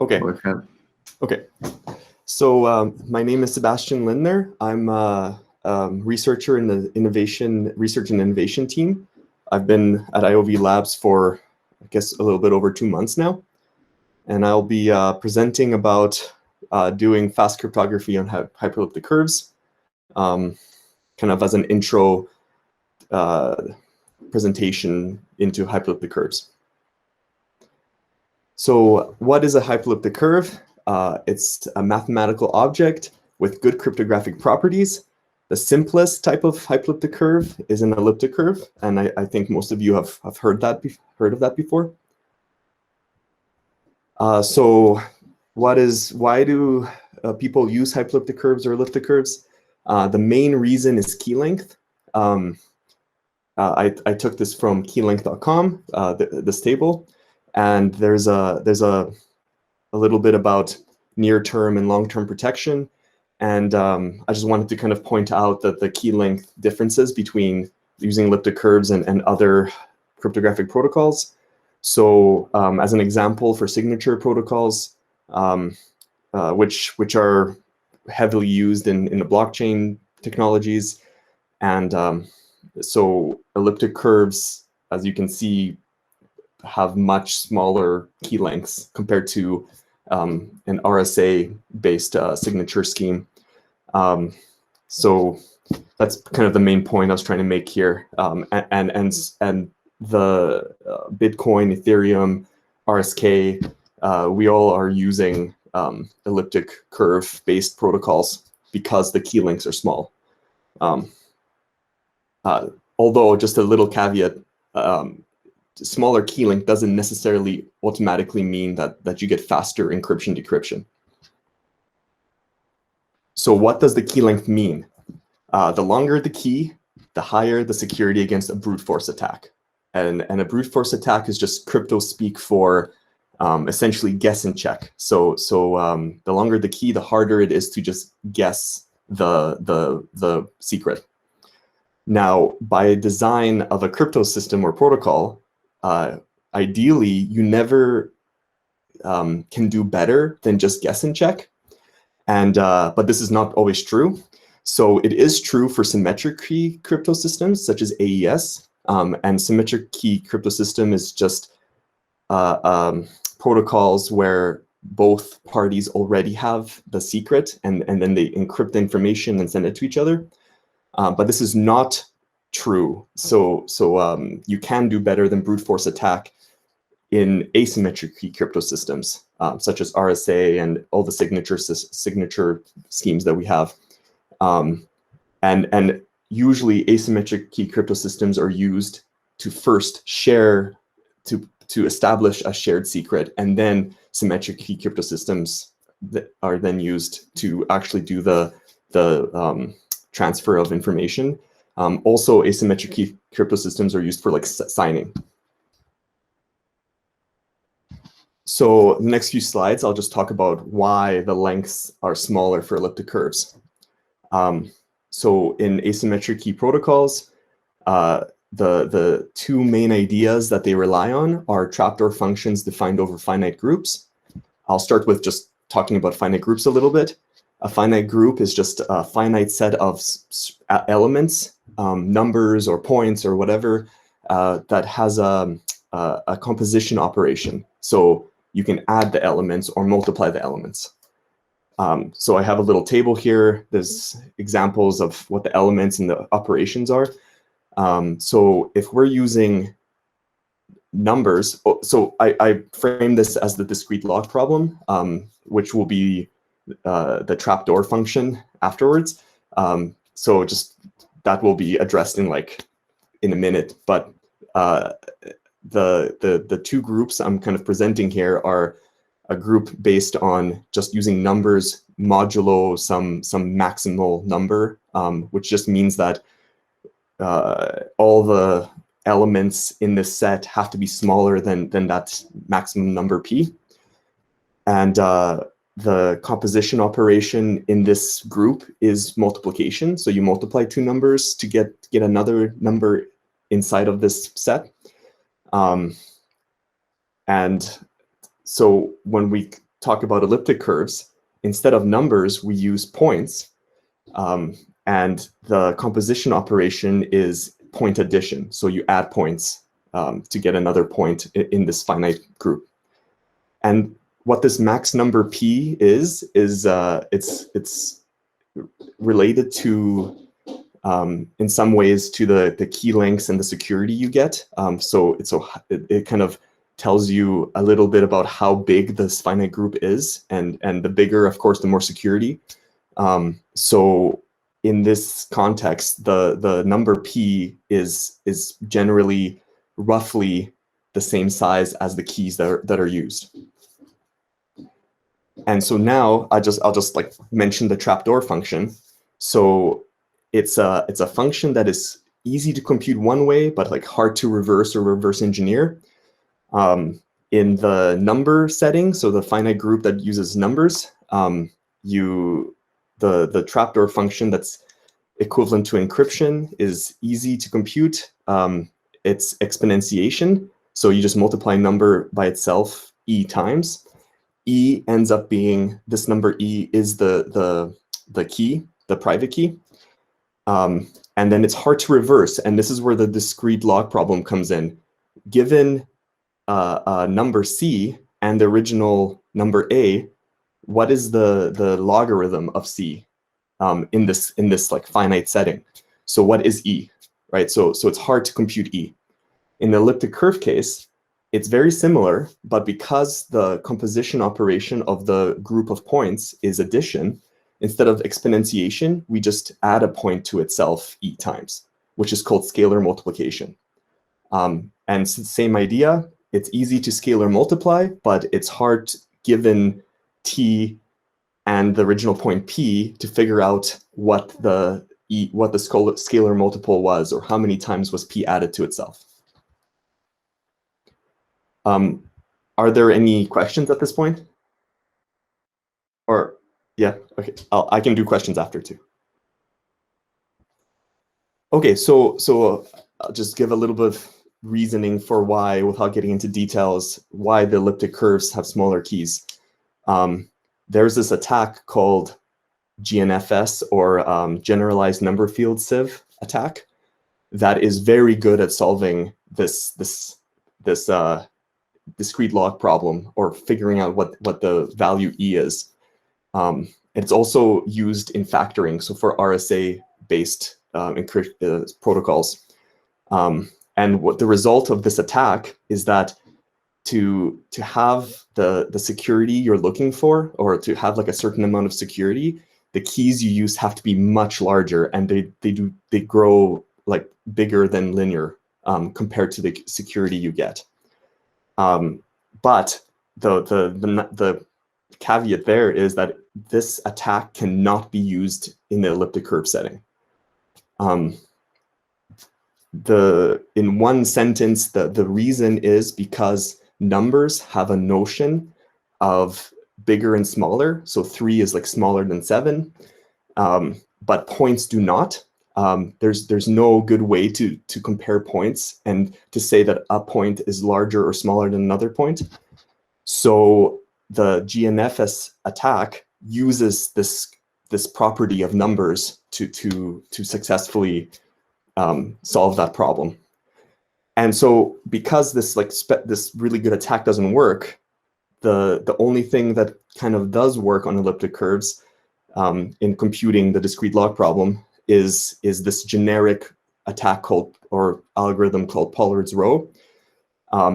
Okay. Go ahead. Okay. So my name is Sebastian Linder. I'm a researcher in the research and innovation team. I've been at IOVLabs for, I guess, a little bit over 2 months now. And I'll be presenting about doing fast cryptography on hyperelliptic curves, kind of as an intro presentation into hyperelliptic curves. So what is a hyperelliptic curve? It's a mathematical object with good cryptographic properties. The simplest type of hyperelliptic curve is an elliptic curve, and I think most of you have heard of that before. So why do people use hyperelliptic curves or elliptic curves? The main reason is key length. I took this from keylength.com, this table, and there's a little bit about near-term and long-term protection. And I just wanted to kind of point out that the key length differences between using elliptic curves and other cryptographic protocols. So as an example for signature protocols, which are heavily used in the blockchain technologies. And so elliptic curves, as you can see, have much smaller key lengths compared to an RSA-based signature scheme. So that's kind of the main point I was trying to make here. And the Bitcoin, Ethereum, RSK, we all are using elliptic curve-based protocols because the key lengths are small. Although, just a little caveat, smaller key length doesn't necessarily automatically mean that you get faster encryption decryption. So what does the key length mean? The longer the key, the higher the security against a brute force attack. And a brute force attack is just crypto speak for essentially guess and check. So the longer the key, the harder it is to just guess the secret. Now, by design of a crypto system or protocol, ideally, you never can do better than just guess and check. And but this is not always true. So it is true for symmetric key crypto systems such as AES. And symmetric key crypto system is just protocols where both parties already have the secret, and then they encrypt the information and send it to each other. But this is not true. So you can do better than brute force attack in asymmetric key crypto systems, such as RSA and all the signature schemes that we have. And usually asymmetric key crypto systems are used to first share, to establish a shared secret, and then symmetric key crypto systems that are then used to actually do the transfer of information. Also, asymmetric key crypto systems are used for like signing. So the next few slides, I'll just talk about why the lengths are smaller for elliptic curves. So in asymmetric key protocols, the two main ideas that they rely on are trapdoor functions defined over finite groups. I'll start with just talking about finite groups a little bit. A finite group is just a finite set of elements, numbers or points or whatever, that has a composition operation. So you can add the elements or multiply the elements. So I have a little table here. There's examples of what the elements and the operations are. So if we're using numbers, so I frame this as the discrete log problem, which will be the trapdoor function afterwards. So just that will be addressed in a minute. But the two groups I'm kind of presenting here are a group based on just using numbers modulo some maximal number, which just means that all the elements in this set have to be smaller than that maximum number p. And the composition operation in this group is multiplication. So you multiply two numbers to get another number inside of this set. And so when we talk about elliptic curves, instead of numbers, we use points. And the composition operation is point addition. So you add points to get another point in this finite group. And what this max number p is it's related to, in some ways, to the key lengths and the security you get. So it kind of tells you a little bit about how big this finite group is, and the bigger, of course, the more security. So in this context, the number p is generally roughly the same size as the keys that are used. And so now I'll just like mention the trapdoor function. So it's a function that is easy to compute one way, but like hard to reverse or reverse engineer. In the number setting, so the finite group that uses numbers, the trapdoor function that's equivalent to encryption is easy to compute. It's exponentiation, so you just multiply number by itself e times. E ends up being, this number e is the key, the private key. And then it's hard to reverse, and this is where the discrete log problem comes in. Given number c and the original number a, what is the logarithm of c in this like finite setting? So what is e, right? So it's hard to compute e. In the elliptic curve case, it's very similar, but because the composition operation of the group of points is addition, instead of exponentiation, we just add a point to itself e times, which is called scalar multiplication. And it's the same idea. It's easy to scalar multiply, but it's hard, given t and the original point p, to figure out what the scalar multiple was, or how many times was p added to itself. Are there any questions at this point? Or, yeah, okay, I can do questions after too. Okay, so I'll just give a little bit of reasoning for why, without getting into details, why the elliptic curves have smaller keys. There's this attack called GNFS, or Generalized Number Field Sieve attack, that is very good at solving this discrete log problem, or figuring out what the value e is. It's also used in factoring, so for RSA-based protocols. And what the result of this attack is that to have the security you're looking for, or to have like a certain amount of security, the keys you use have to be much larger, and they grow like bigger than linear compared to the security you get. But the caveat there is that this attack cannot be used in the elliptic curve setting. In one sentence, the reason is because numbers have a notion of bigger and smaller. So 3 is like smaller than 7, but points do not. There's no good way to compare points and to say that a point is larger or smaller than another point. So the GNFS attack uses this property of numbers to successfully solve that problem. And so because this really good attack doesn't work, the only thing that kind of does work on elliptic curves in computing the discrete log problem is this generic attack or algorithm called Pollard's row.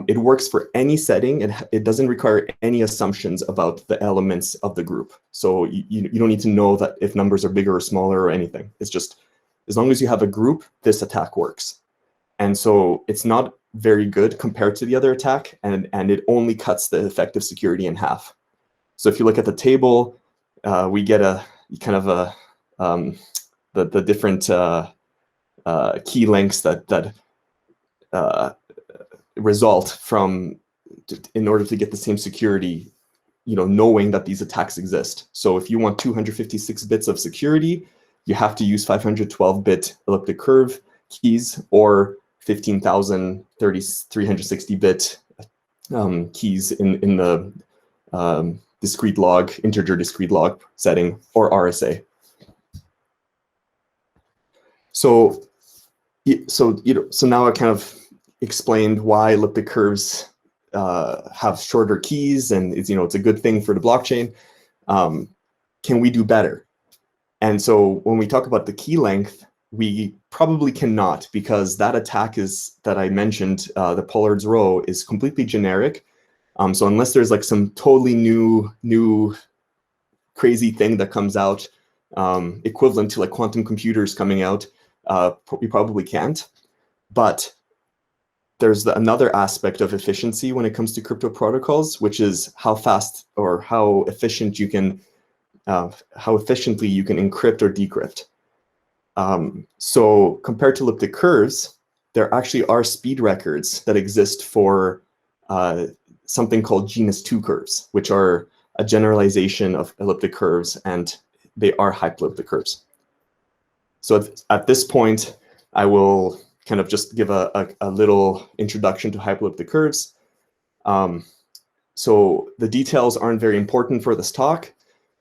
It works for any setting, and it doesn't require any assumptions about the elements of the group. So you don't need to know that if numbers are bigger or smaller or anything. It's just, as long as you have a group, this attack works. And so it's not very good compared to the other attack, and it only cuts the effective security in half. So if you look at the table, we get a kind of the different key lengths that result from, in order to get the same security, knowing that these attacks exist. So if you want 256 bits of security, you have to use 512-bit elliptic curve keys, or 15,000 360-bit keys in the discrete log, integer discrete log setting, or RSA. So now I kind of explained why elliptic curves have shorter keys, and it's a good thing for the blockchain. Can we do better? And so when we talk about the key length, we probably cannot, because that attack that I mentioned, the Pollard's row, is completely generic. So unless there's like some totally new crazy thing that comes out, equivalent to like quantum computers coming out, we probably can't. But there's another aspect of efficiency when it comes to crypto protocols, which is how fast or how efficient you can, how efficiently you can encrypt or decrypt. So compared to elliptic curves, there actually are speed records that exist for something called Genus II curves, which are a generalization of elliptic curves, and they are hyperelliptic curves. So at this point, I will kind of just give a little introduction to hyperelliptic curves. So the details aren't very important for this talk,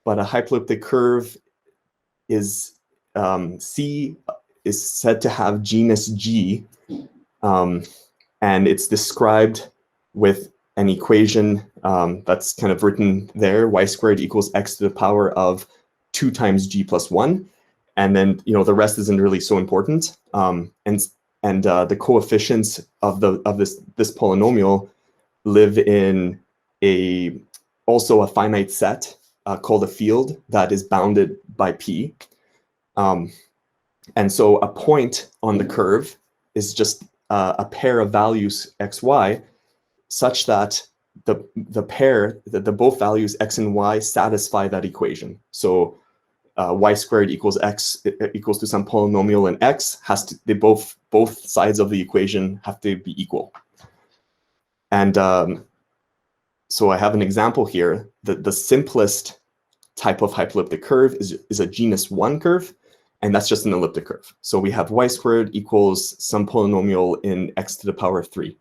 but a hyperelliptic curve is C is said to have genus G, and it's described with an equation that's kind of written there: y squared equals x to the power of 2 times g plus 1. And then the rest isn't really so important. And the coefficients of this polynomial live in also a finite set called a field that is bounded by p. And so a point on the curve is just a pair of values x, y, such that the both values x and y satisfy that equation. So y squared equals x equals to some polynomial, and x has to, both sides of the equation have to be equal. And so I have an example here. The simplest type of hyperelliptic curve is a genus I curve, and that's just an elliptic curve. So we have y squared equals some polynomial in x to the power of 3.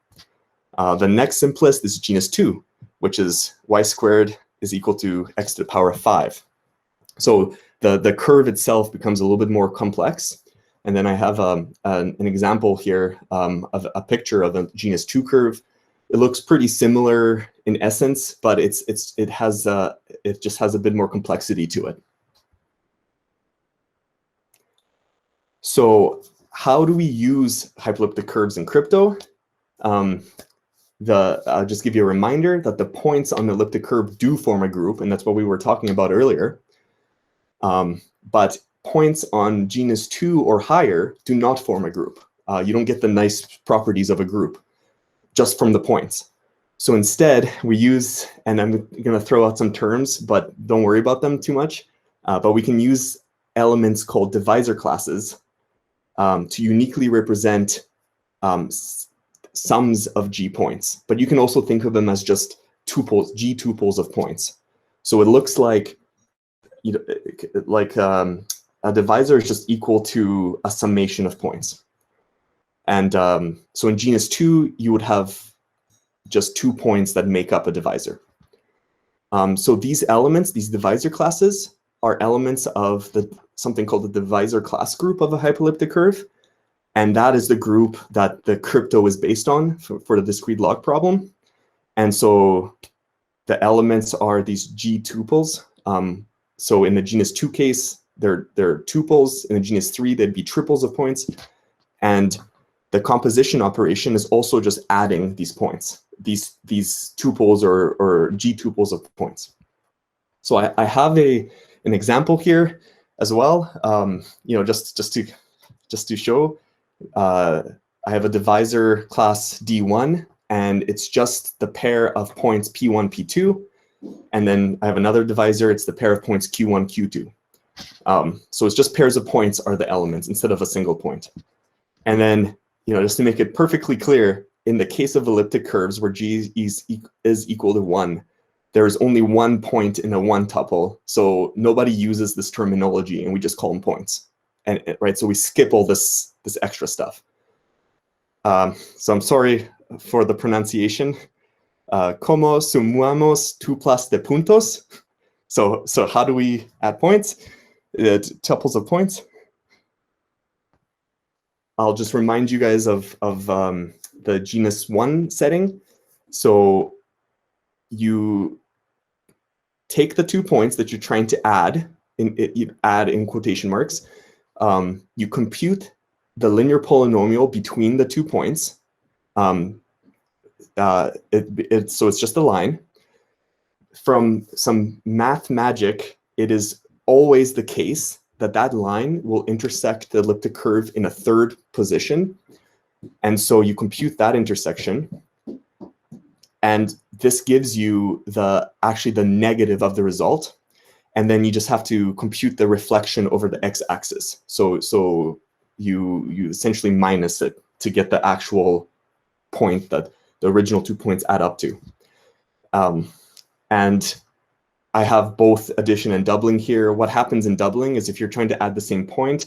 The next simplest is genus II, which is y squared is equal to x to the power of 5. So the curve itself becomes a little bit more complex. And then I have an example here of a picture of a genus II curve. It looks pretty similar in essence, but it just has a bit more complexity to it. So how do we use hyperelliptic curves in crypto? I'll just give you a reminder that the points on the elliptic curve do form a group, and that's what we were talking about earlier. But points on genus II or higher do not form a group. You don't get the nice properties of a group just from the points. So instead, we use, and I'm going to throw out some terms, but don't worry about them too much, but we can use elements called divisor classes to uniquely represent sums of G points. But you can also think of them as just tuples, G tuples of points. So it looks like a divisor is just equal to a summation of points. And so in genus II, you would have just 2 points that make up a divisor. So these elements, these divisor classes, are elements of something called the divisor class group of a hyperelliptic curve. And that is the group that the crypto is based on for the discrete log problem. And so the elements are these G tuples. So in the genus II case, they're tuples. In the genus III, they'd be triples of points. And the composition operation is also just adding these points, these tuples or G tuples of points. So I have an example here as well. Just to show, I have a divisor class D1, and it's just the pair of points P1, P2. And then I have another divisor, it's the pair of points Q1, Q2. So it's just pairs of points are the elements instead of a single point. And then, just to make it perfectly clear, in the case of elliptic curves where G is equal to 1, there is only 1 point in a 1 tuple. So nobody uses this terminology, and we just call them points. And right, so we skip all this extra stuff. So I'm sorry for the pronunciation. ¿Cómo sumamos tuplas de puntos? So how do we add points? Tuples of points. I'll just remind you guys of the Genus I setting. So you take the 2 points that you're trying to add, in quotation marks. You compute the linear polynomial between the 2 points. So it's just a line. From some math magic, it is always the case that that line will intersect the elliptic curve in a 3rd position. And so you compute that intersection. And this gives you actually the negative of the result. And then you just have to compute the reflection over the x-axis. So you essentially minus it to get the actual point that the original 2 points add up to. And I have both addition and doubling here. What happens in doubling is if you're trying to add the same point,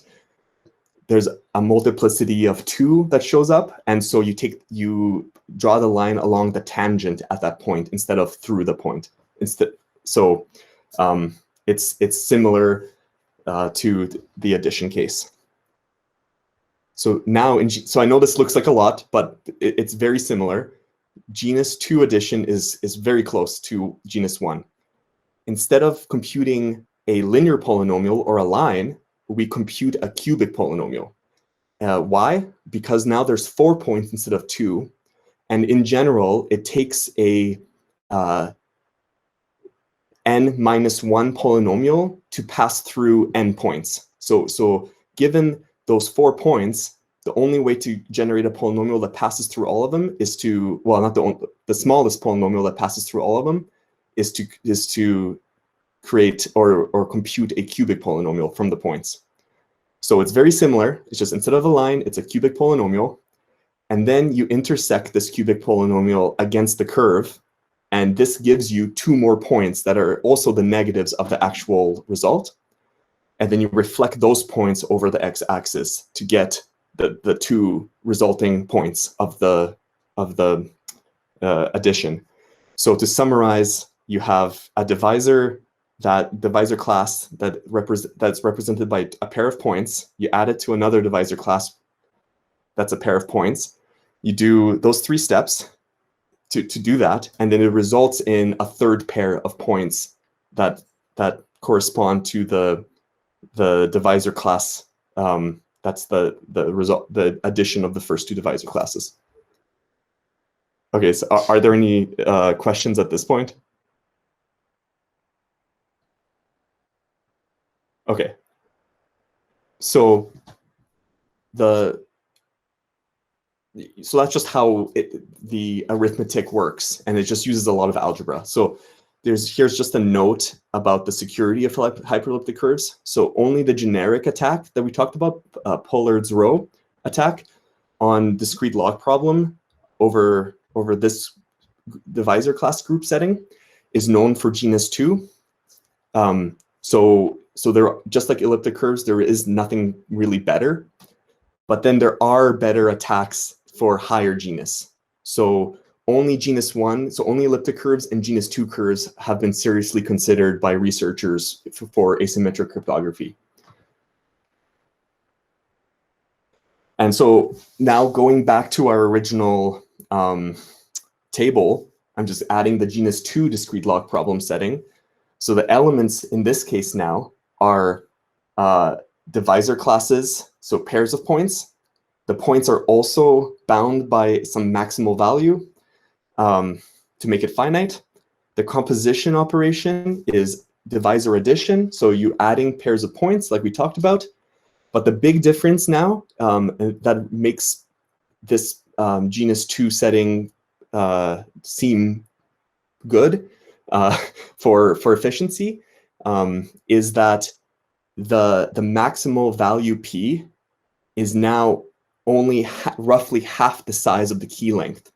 there's a multiplicity of 2 that shows up. And so you draw the line along the tangent at that point instead of through the point. So it's similar to the addition case. So now, so I know this looks like a lot, but it's very similar. Genus II addition is very close to Genus I. Instead of computing a linear polynomial or a line, we compute a cubic polynomial. Why? Because now there's 4 points instead of 2. And in general, it takes a n-1 polynomial to pass through n points. So given those 4 points, the only way to generate a polynomial that passes through all of them is to, well, not the smallest polynomial that passes through all of them is to create or compute a cubic polynomial from the points. So it's very similar. It's just instead of a line, it's a cubic polynomial. And then you intersect this cubic polynomial against the curve. And this gives you 2 more points that are also the negatives of the actual result. And then you reflect those points over the x-axis to get the 2 resulting points of the addition. So to summarize, you have a divisor, that divisor class that's represented by a pair of points. You add it to another divisor class that's a pair of points. You do those 3 steps to do that, and then it results in a 3rd pair of points that correspond to the divisor class. That's the result, the addition of the first 2 divisor classes. Okay, so are there any questions at this point? Okay, so that's just how the arithmetic works, and it just uses a lot of algebra. So here's just a note about the security of hyperelliptic curves. So only the generic attack that we talked about, Pollard's row attack on discrete log problem over this divisor class group setting is known for Genus II. So there, just like elliptic curves, there is nothing really better, but then there are better attacks for higher genus. So only Genus I, so only elliptic curves and Genus II curves have been seriously considered by researchers for asymmetric cryptography. And so now going back to our original table, I'm just adding the Genus II discrete log problem setting. So the elements in this case now are divisor classes, so pairs of points. The points are also bound by some maximal value to make it finite. The composition operation is divisor addition, so you adding pairs of points like we talked about. But the big difference now that makes this Genus II setting seem good for efficiency is that the maximal value P is now only roughly half the size of the key length.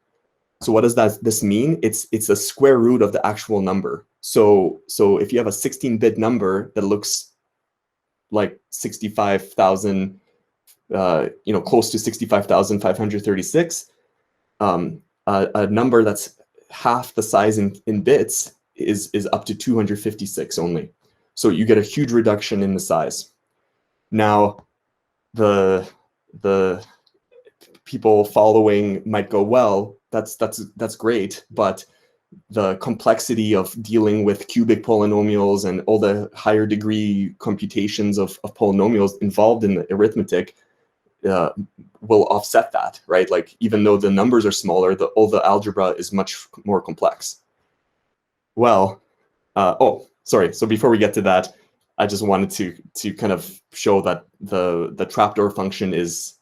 So what does this mean? It's a square root of the actual number. So if you have a 16-bit number that looks like 65,000, close to 65,536, a number that's half the size in bits is up to 256 only. So you get a huge reduction in the size. Now, the people following might go, well, that's great, but the complexity of dealing with cubic polynomials and all the higher degree computations of polynomials involved in the arithmetic will offset that, right? Like, even though the numbers are smaller, all the algebra is much more complex. Well, oh, sorry. So before we get to that, I just wanted to kind of show that the trapdoor function is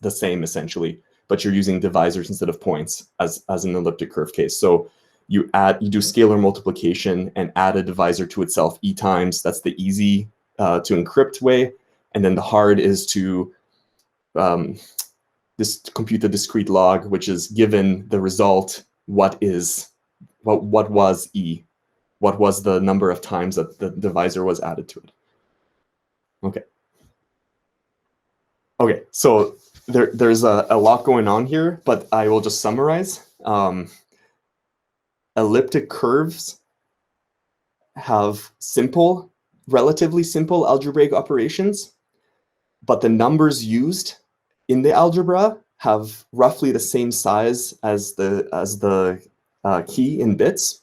the same essentially, but you're using divisors instead of points as an elliptic curve case. So you do scalar multiplication and add a divisor to itself e times. That's the easy to encrypt way, and then the hard is to compute the discrete log, which is given the result, what was e, what was the number of times that the divisor was added to it. Okay. Okay, so there's a lot going on here, but I will just summarize. Elliptic curves have relatively simple algebraic operations, but the numbers used in the algebra have roughly the same size as the key in bits.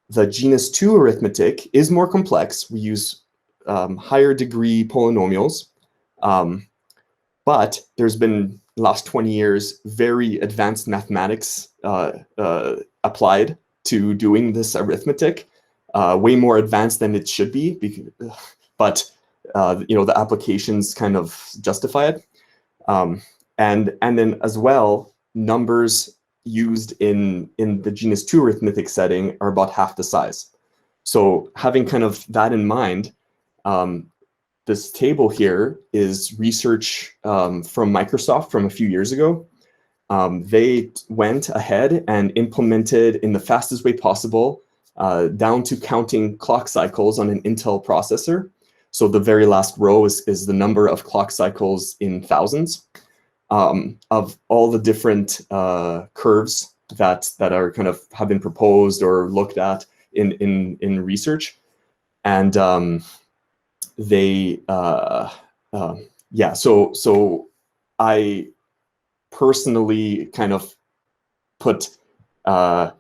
The Genus II arithmetic is more complex. We use higher degree polynomials, but there's been, last 20 years, very advanced mathematics applied to doing this arithmetic, way more advanced than it should be, but the applications kind of justify it. And then as well, numbers used in the Genus II arithmetic setting are about half the size. So having kind of that in mind, this table here is research from Microsoft from a few years ago. They went ahead and implemented in the fastest way possible, down to counting clock cycles on an Intel processor. So the very last row is the number of clock cycles in thousands of all the different curves that are kind of have been proposed or looked at in research. And so I personally kind of put I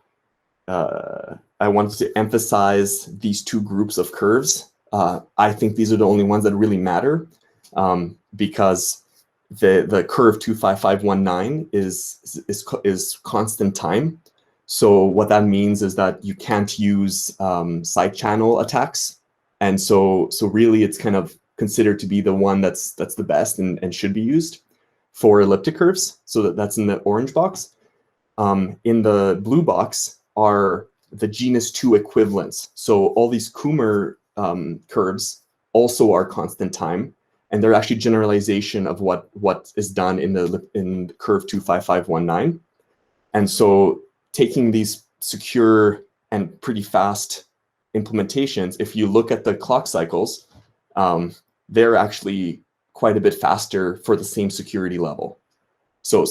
wanted to emphasize these two groups of curves. I think these are the only ones that really matter, because the curve 25519 is constant time. So what that means is that you can't use side channel attacks. And so really it's kind of considered to be the one that's the best and should be used for elliptic curves. So that's in the orange box. In the blue box are the Genus II equivalents. So all these Kummer curves also are constant time, and they're actually generalization of what is done in curve 25519. And so taking these secure and pretty fast implementations, if you look at the clock cycles, they're actually quite a bit faster for the same security level. So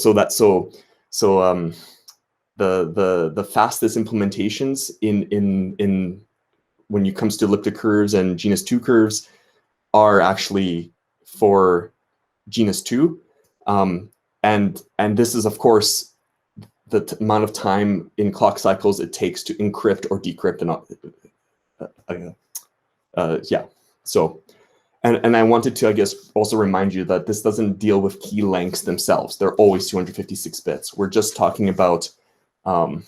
the fastest implementations in when it comes to elliptic curves and Genus II curves are actually for Genus II, and this is of course the amount of time in clock cycles it takes to encrypt or decrypt yeah. So, and I wanted to, I guess, also remind you that this doesn't deal with key lengths themselves. They're always 256 bits. We're just talking about the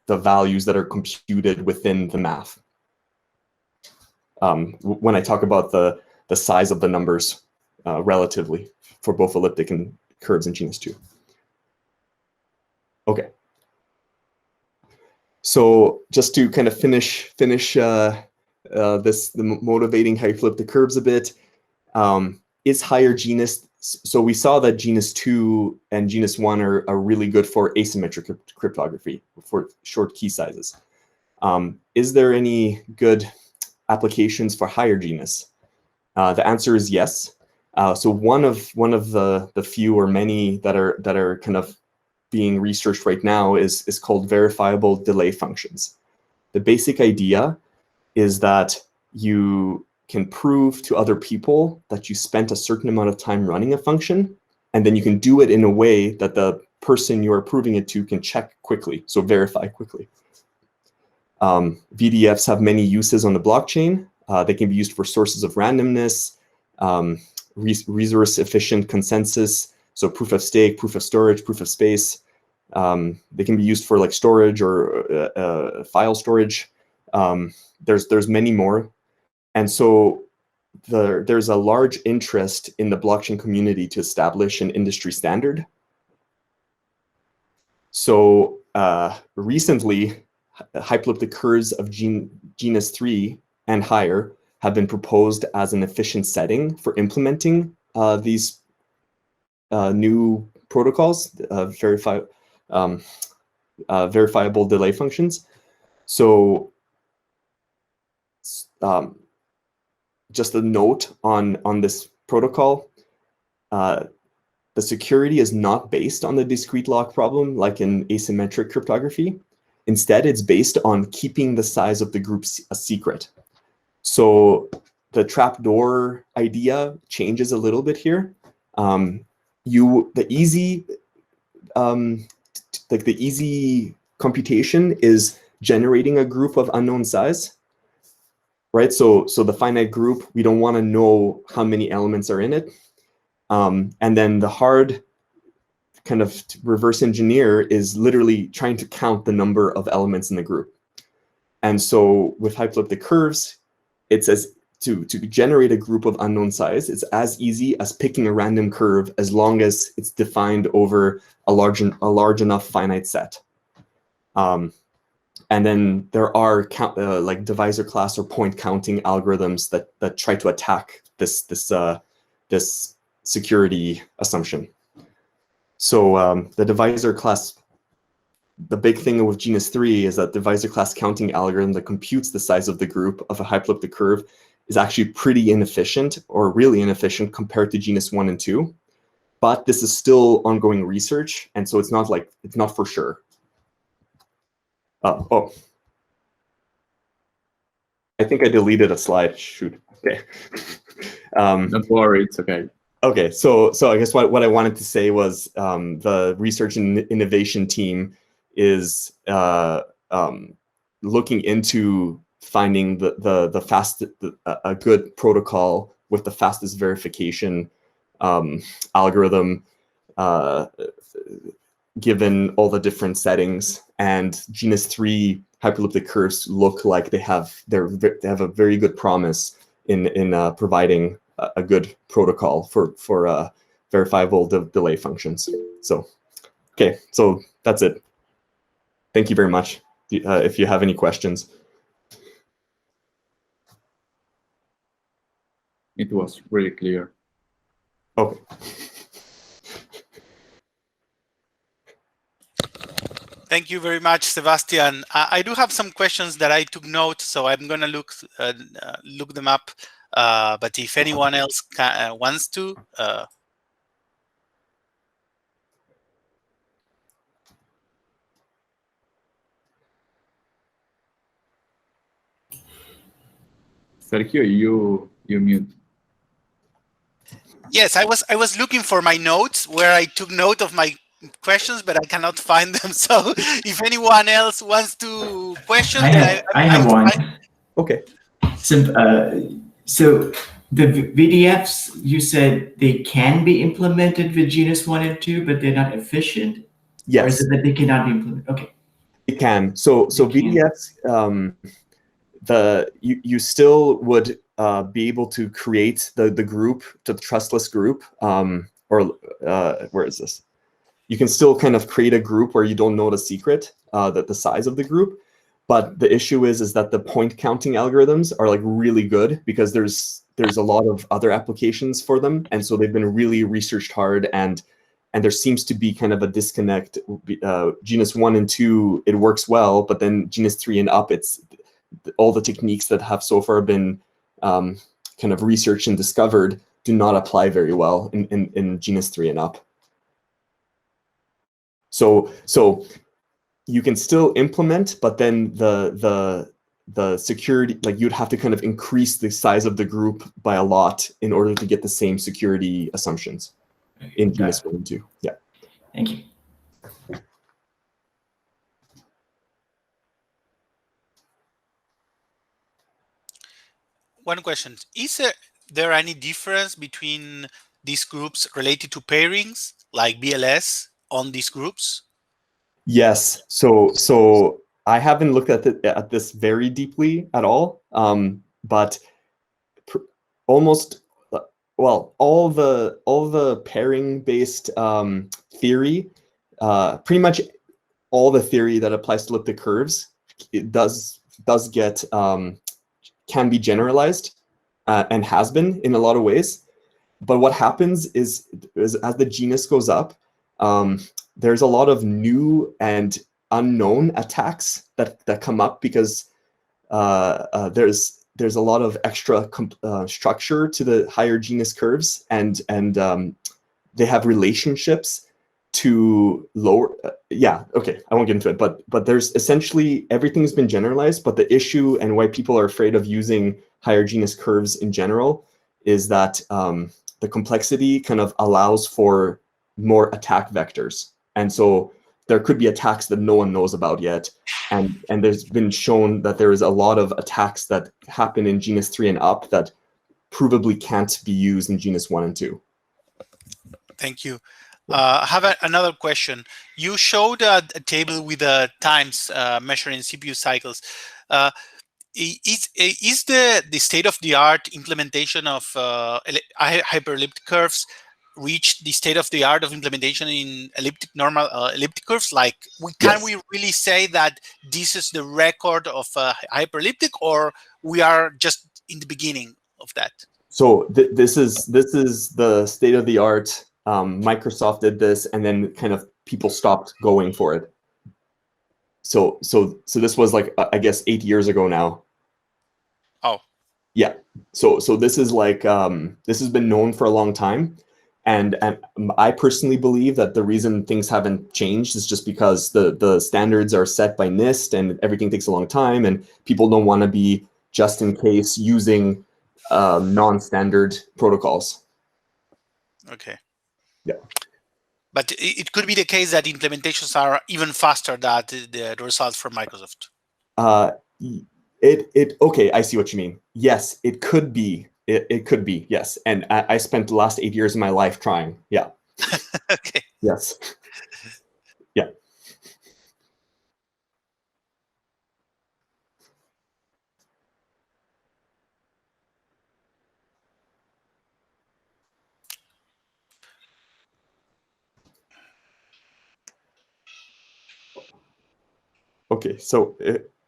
values that are computed within the math. When I talk about the size of the numbers relatively for both elliptic and curves in Genus II. Okay. So just to kind of finish the motivating hyperelliptic curves a bit, is higher genus. So we saw that Genus II and Genus I are really good for asymmetric cryptography, for short key sizes. Is there any good applications for higher genus? The answer is yes. So one of the few or many that are kind of being researched right now is called verifiable delay functions. The basic idea is that you can prove to other people that you spent a certain amount of time running a function, and then you can do it in a way that the person you are proving it to can check quickly, so verify quickly. VDFs have many uses on the blockchain. They can be used for sources of randomness, resource-efficient consensus, so proof of stake, proof of storage, proof of space. They can be used for like storage or file storage. There's many more. And so there's a large interest in the blockchain community to establish an industry standard. So recently, hyperelliptic curves of Genus III and higher have been proposed as an efficient setting for implementing these new protocols, verifiable delay functions. So just a note on this protocol, the security is not based on the discrete lock problem like in asymmetric cryptography. Instead, it's based on keeping the size of the groups a secret. So the trapdoor idea changes a little bit here. The easy computation is generating a group of unknown size, right? So the finite group, we don't want to know how many elements are in it. And then the hard kind of reverse engineer is literally trying to count the number of elements in the group. And so with hyperelliptic curves, it says to generate a group of unknown size, it's as easy as picking a random curve as long as it's defined over a large enough finite set. And then there are like divisor class or point counting algorithms that try to attack this security assumption. So the divisor class, the big thing with Genus III is that the divisor class counting algorithm that computes the size of the group of a hyperelliptic curve is actually pretty inefficient or really inefficient compared to Genus I and II. But this is still ongoing research, and so it's not for sure. Oh, I think I deleted a slide. Shoot. Okay. Don't worry, it's okay. Okay, so I guess what I wanted to say was the research and innovation team is looking into finding a good protocol with the fastest verification algorithm given all the different settings. And Genus III hyperelliptic curves look like they have a very good promise in providing a good protocol for verifiable delay functions. So, okay, so that's it. Thank you very much. If you have any questions. It was really clear. Okay. Thank you very much, Sebastian. I do have some questions that I took note, so I'm going to look them up. But if anyone else wants to, Sergio, you mute. yes, I was looking for my notes where I took note of my questions, but I cannot find them. So if anyone else wants to question, I have one. Okay. So the VDFs, you said they can be implemented with Genus I and II, but they're not efficient? Yes. Or is it that they cannot be implemented? Okay. It can. So VDFs, you still would be able to create the group, the trustless group, where is this? You can still kind of create a group where you don't know the secret, the size of the group. But the issue is that the point counting algorithms are like really good because there's a lot of other applications for them, and so they've been really researched hard, and there seems to be kind of a disconnect. Genus I and II, it works well, but then Genus III and up, it's all the techniques that have so far been kind of researched and discovered do not apply very well in Genus III and up. So you can still implement, but then the security, like you'd have to kind of increase the size of the group by a lot in order to get the same security assumptions in Genus I and II. Yeah. Thank you. One question. Is there any difference between these groups related to pairings, like BLS, on these groups? Yes. So I haven't looked at this very deeply at all, but almost, well, all the pairing based theory, pretty much all the theory that applies to elliptic curves, it does get can be generalized and has been in a lot of ways. But what happens is as the genus goes up, there's a lot of new and unknown attacks that come up because there's a lot of extra structure to the higher genus curves, and they have relationships to lower. Yeah, okay, I won't get into it, but there's essentially everything's been generalized. But the issue and why people are afraid of using higher genus curves in general is that the complexity kind of allows for more attack vectors, and so there could be attacks that no one knows about yet. And there's been shown that there is a lot of attacks that happen in Genus III and up that provably can't be used in Genus I and II. Thank you. I have another question. You showed a table with the times measuring CPU cycles. Is the state-of-the-art implementation of hyperelliptic curves reach the state-of-the-art of implementation in elliptic curves? Like, can we really say that this is the record of hyperelliptic, or we are just in the beginning of that? So this is the state-of-the-art. Microsoft did this, and then kind of people stopped going for it. So this was like, I guess 8 years ago now. Oh. Yeah. So this is like this has been known for a long time. And I personally believe that the reason things haven't changed is just because the standards are set by NIST and everything takes a long time, and people don't want to be just in case using non-standard protocols. Okay. Yeah. But it could be the case that implementations are even faster than the results from Microsoft. Okay, I see what you mean. Yes, it could be. It could be, yes. And I spent the last 8 years of my life trying. Yeah. Okay. Yes. Yeah. Okay, so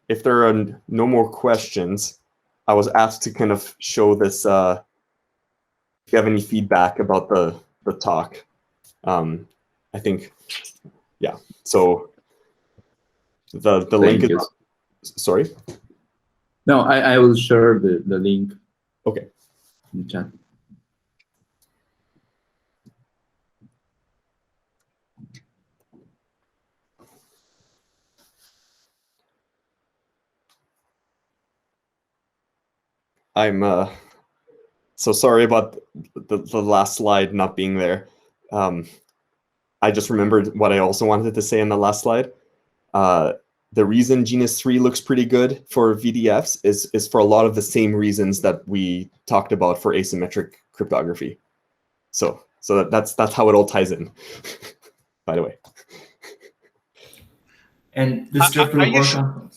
if there are no more questions, I was asked to kind of show this. If you have any feedback about the talk, I think, yeah. So the link is. Sorry. No, I will share the link. Okay. In the chat. I'm so sorry about the last slide not being there. I just remembered what I also wanted to say on the last slide. The reason Genus III looks pretty good for VDFs is for a lot of the same reasons that we talked about for asymmetric cryptography. So that's how it all ties in, by the way. And this stuff will work on.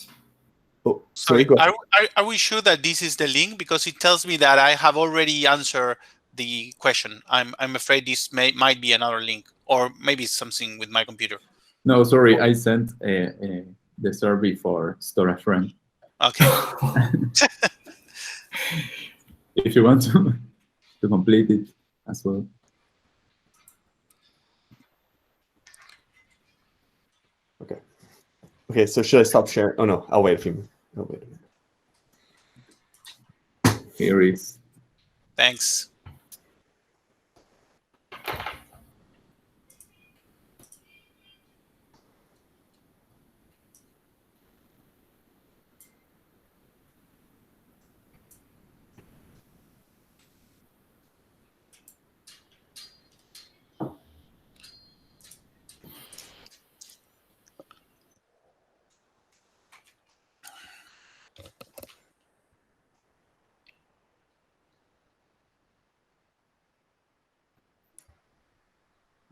Oh, sorry, go ahead. Are we sure that this is the link? Because it tells me that I have already answered the question. I'm afraid this might be another link, or maybe it's something with my computer. No, sorry, I sent the survey for storage RAM. Okay. If you want to complete it as well. Okay. Okay, so should I stop sharing? Oh no, I'll wait a few minutes. Oh, wait a minute. Here is. Thanks.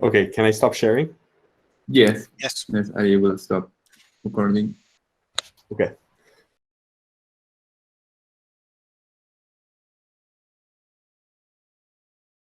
Okay, can I stop sharing? Yes. Yes. Yes, I will stop recording. Okay.